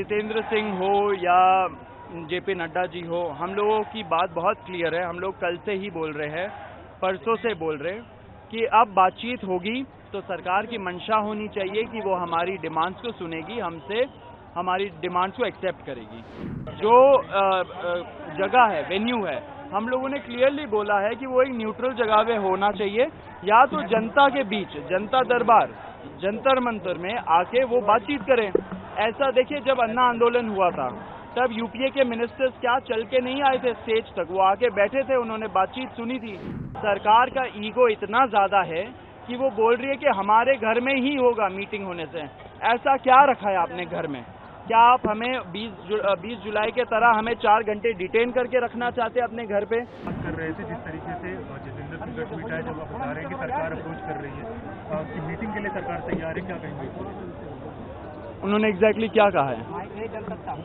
जितेंद्र सिंह हो या जेपी नड्डा जी हो, हम लोगों की बात बहुत क्लियर है। हम लोग कल से ही बोल रहे हैं, परसों से बोल रहे हैं कि अब बातचीत होगी तो सरकार की मंशा होनी चाहिए कि वो हमारी डिमांड्स को सुनेगी, हमसे हमारी डिमांड्स को एक्सेप्ट करेगी। जो जगह है, वेन्यू है, हम लोगों ने क्लियरली बोला है कि वो एक न्यूट्रल जगह पे होना चाहिए, या तो जनता के बीच, जनता दरबार, जंतर मंतर में आके वो बातचीत करें। ऐसा देखिए, जब अन्ना आंदोलन हुआ था तब यूपीए के मिनिस्टर्स क्या चल के नहीं आए थे स्टेज तक, वो आके बैठे थे, उन्होंने बातचीत सुनी थी। सरकार का ईगो इतना ज्यादा है कि वो बोल रही है कि हमारे घर में ही होगा मीटिंग होने से। ऐसा क्या रखा है आपने घर में? क्या आप हमें 20 जुलाई के तरह हमें 4 घंटे डिटेन करके रखना चाहते हैं अपने घर पे? बात कर रहे थे जिस तरीके से जितेंद्र सिंह का ट्वीट है, जब आप बता रहे हैं कि सरकार अप्रोच कर रही है कि मीटिंग के लिए सरकार तैयार है, क्या कहेंगे? उन्होंने एग्जैक्टली क्या कहा है? वो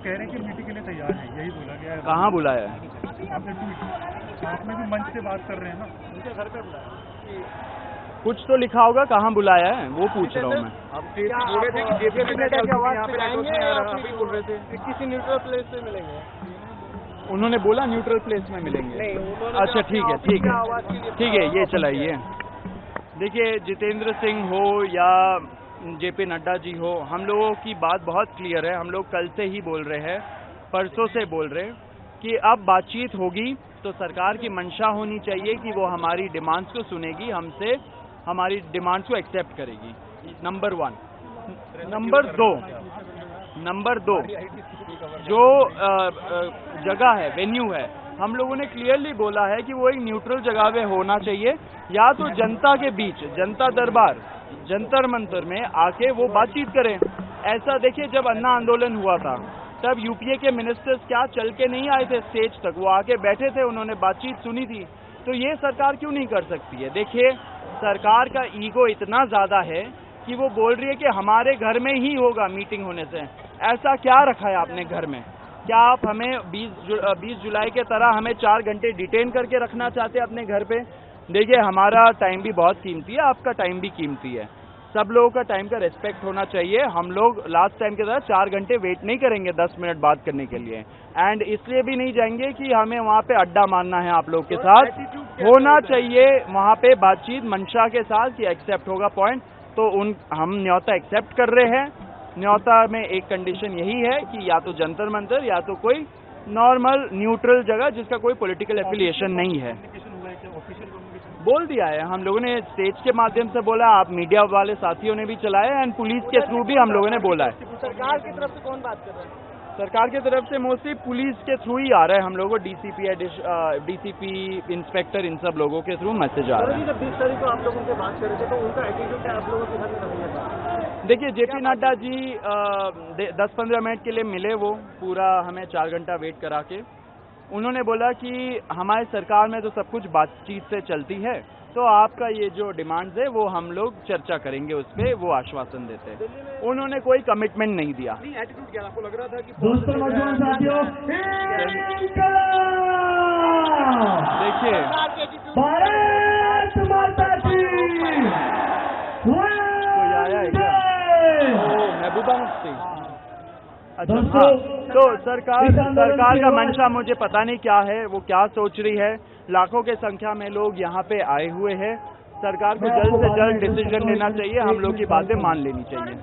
कह रहे हैं कि मीटिंग के लिए तैयार है, यही बोला गया है। कहाँ बुलाया है? आपने ट्वीट, आपने भी मंच से बात कर रहे हैं ना, उनके घर पे बुलाया। कुछ तो लिखा होगा, कहाँ बुलाया है वो पूछ रहा हूँ मैं। बोले थे कि जेपी नड्डा की आवाज पे आएंगे, आप भी बोल रहे थे किसी न्यूट्रल प्लेस पे मिलेंगे। उन्होंने बोला न्यूट्रल प्लेस में मिलेंगे। नहीं, अच्छा ठीक है, ये चलाइए। देखिए, जितेंद्र सिंह हो या जेपी नड्डा जी हो, हम लोगों की बात बहुत क्लियर है। हम लोग कल से ही बोल रहे हैं, परसों से बोल रहे हैं कि अब बातचीत होगी तो सरकार की मंशा होनी चाहिए कि वो हमारी डिमांड्स को सुनेगी, हमसे हमारी डिमांड्स को एक्सेप्ट करेगी। नंबर 1। नंबर दो, जो जगह है, वेन्यू है, हम लोगों ने क्लियरली बोला है कि वो एक न्यूट्रल जगह पे होना चाहिए, या तो जनता के बीच, जनता दरबार, जंतर मंतर में आके वो बातचीत करें। ऐसा देखिए, जब अन्ना आंदोलन हुआ था तब यूपीए के मिनिस्टर्स क्या चल के नहीं आए थे स्टेज तक, वो आके बैठे थे, उन्होंने बातचीत सुनी थी। तो ये सरकार क्यों नहीं कर सकती है? देखिए, सरकार का ईगो इतना ज्यादा है कि वो बोल रही है कि हमारे घर में ही होगा मीटिंग होने से। ऐसा क्या रखा है आपने घर में? क्या आप हमें 20 जुलाई के तरह हमें 4 घंटे डिटेन करके रखना चाहते हैं अपने घर पे? देखिए, हमारा टाइम भी बहुत कीमती है, आपका टाइम भी कीमती है, सब लोगों का टाइम का रिस्पेक्ट होना चाहिए। हम लोग लास्ट टाइम के तरह 4 घंटे वेट नहीं करेंगे 10 मिनट बात करने के लिए, एंड इसलिए भी नहीं जाएंगे कि हमें वहाँ पे अड्डा मारना है आप लोग के साथ। होना चाहिए वहाँ पे बातचीत मंशा के साथ कि एक्सेप्ट होगा पॉइंट, तो हम न्योता एक्सेप्ट कर रहे हैं। न्योता में एक कंडीशन यही है कि या तो जंतर मंतर या तो कोई नॉर्मल न्यूट्रल जगह जिसका कोई पॉलिटिकल एफिलिएशन नहीं है। बोल दिया है, हम लोगों ने स्टेज के माध्यम से बोला, आप मीडिया वाले साथियों ने भी चलाया, एंड पुलिस के थ्रू भी हम लोगों ने बोला है। सरकार की तरफ से कौन बात कर रहा है? सरकार की तरफ से मोस्टली पुलिस के थ्रू ही आ रहा है हम लोगों को, डीसीपी, इंस्पेक्टर, इन सब लोगों के थ्रू मैसेज आ रहा है। जब 20 तारीख को आप लोग उनसे बात कर रहे थे तो उनका एटीट्यूड क्या आप लोगों के साथ रवैया था? देखिए, जेपी नड्डा जी 10-15 मिनट के लिए मिले, वो पूरा हमें 4 घंटा वेट करा के उन्होंने बोला कि हमारे सरकार में तो सब कुछ बातचीत से चलती है, तो आपका ये जो डिमांड्स है वो हम लोग चर्चा करेंगे, उस पर वो आश्वासन देते हैं। उन्होंने कोई कमिटमेंट नहीं दिया। एटीट्यूड क्या आपको लग रहा था कि देखिए, कोई आया है क्या? महबूबा मुफ्ती। अच्छा, हाँ, तो सरकार का मंशा मुझे पता नहीं क्या है, वो क्या सोच रही है। लाखों के संख्या में लोग यहाँ पे आए हुए हैं, सरकार को जल्द से जल्द डिसीजन लेना चाहिए, हम लोग की बातें मान लेनी चाहिए।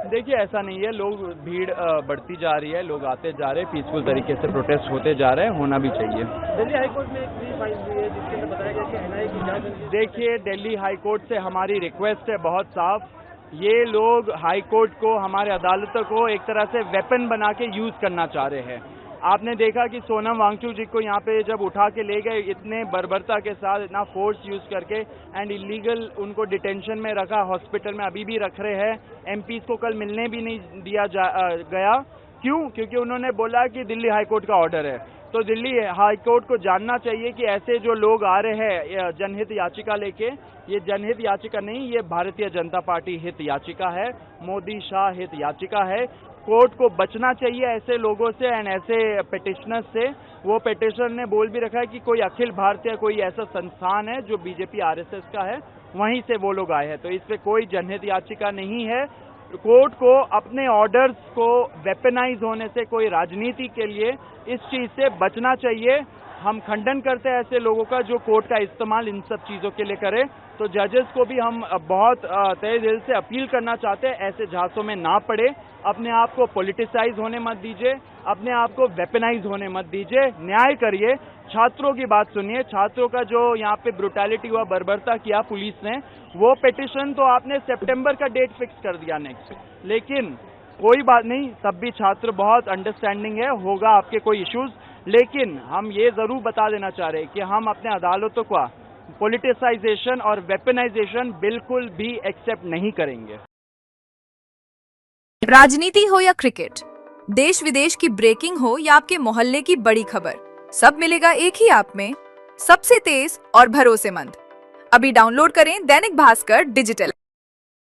देखिए, ऐसा नहीं है, लोग भीड़ बढ़ती जा रही है, लोग आते जा रहे हैं, पीसफुल तरीके से प्रोटेस्ट होते जा रहे हैं, होना भी चाहिए। दिल्ली हाईकोर्ट में एक प्ली फाइल हुई है जिसके अंदर बताया गया कि एनआईए की जांच। देखिए, दिल्ली हाईकोर्ट से हमारी रिक्वेस्ट है बहुत साफ, ये लोग हाईकोर्ट को, हमारे अदालतों को एक तरह से वेपन बना के यूज करना चाह रहे हैं। आपने देखा कि सोनम वांगचुक जी को यहाँ पे जब उठा के ले गए, इतने बर्बरता के साथ, इतना फोर्स यूज करके, एंड इलीगल उनको डिटेंशन में रखा, हॉस्पिटल में अभी भी रख रहे हैं। एमपीज को कल मिलने भी नहीं दिया गया। क्यों? क्योंकि उन्होंने बोला कि दिल्ली हाईकोर्ट का ऑर्डर है। तो दिल्ली हाईकोर्ट को जानना चाहिए कि ऐसे जो लोग आ रहे हैं जनहित याचिका लेके, ये जनहित याचिका नहीं, ये भारतीय जनता पार्टी हित याचिका है, मोदी शाह हित याचिका है। कोर्ट को बचना चाहिए ऐसे लोगों से एंड ऐसे पिटिशनर्स से। वो पिटिशनर ने बोल भी रखा है कि कोई अखिल भारतीय कोई ऐसा संस्थान है जो बीजेपी आरएसएस का है, वहीं से वो लोग आए हैं, तो इस पे कोई जनहित याचिका नहीं है। कोर्ट को अपने ऑर्डर्स को वेपनाइज होने से, कोई राजनीति के लिए इस चीज से बचना चाहिए। हम खंडन करते हैं ऐसे लोगों का जो कोर्ट का इस्तेमाल इन सब चीजों के लिए करे। तो जजेस को भी हम बहुत तहे दिल से अपील करना चाहते हैं, ऐसे झांसों में ना पड़े, अपने आप को पॉलिटिसाइज होने मत दीजिए, अपने आप को वेपनाइज होने मत दीजिए, न्याय करिए, छात्रों की बात सुनिए। छात्रों का जो यहाँ पे ब्रुटैलिटी हुआ, बर्बरता किया पुलिस ने, वो पिटिशन तो आपने सितंबर का डेट फिक्स कर दिया नेक्स्ट, लेकिन कोई बात नहीं, तब भी छात्र बहुत अंडरस्टैंडिंग है, होगा आपके कोई इश्यूज, लेकिन हम ये जरूर बता देना चाह रहे हैं कि हम अपने अदालतों का पॉलिटिसाइजेशन और वेपनाइजेशन बिल्कुल भी एक्सेप्ट नहीं करेंगे। राजनीति हो या क्रिकेट, देश विदेश की ब्रेकिंग हो या आपके मोहल्ले की बड़ी खबर, सब मिलेगा एक ही ऐप में, सबसे तेज और भरोसेमंद। अभी डाउनलोड करें दैनिक भास्कर डिजिटल।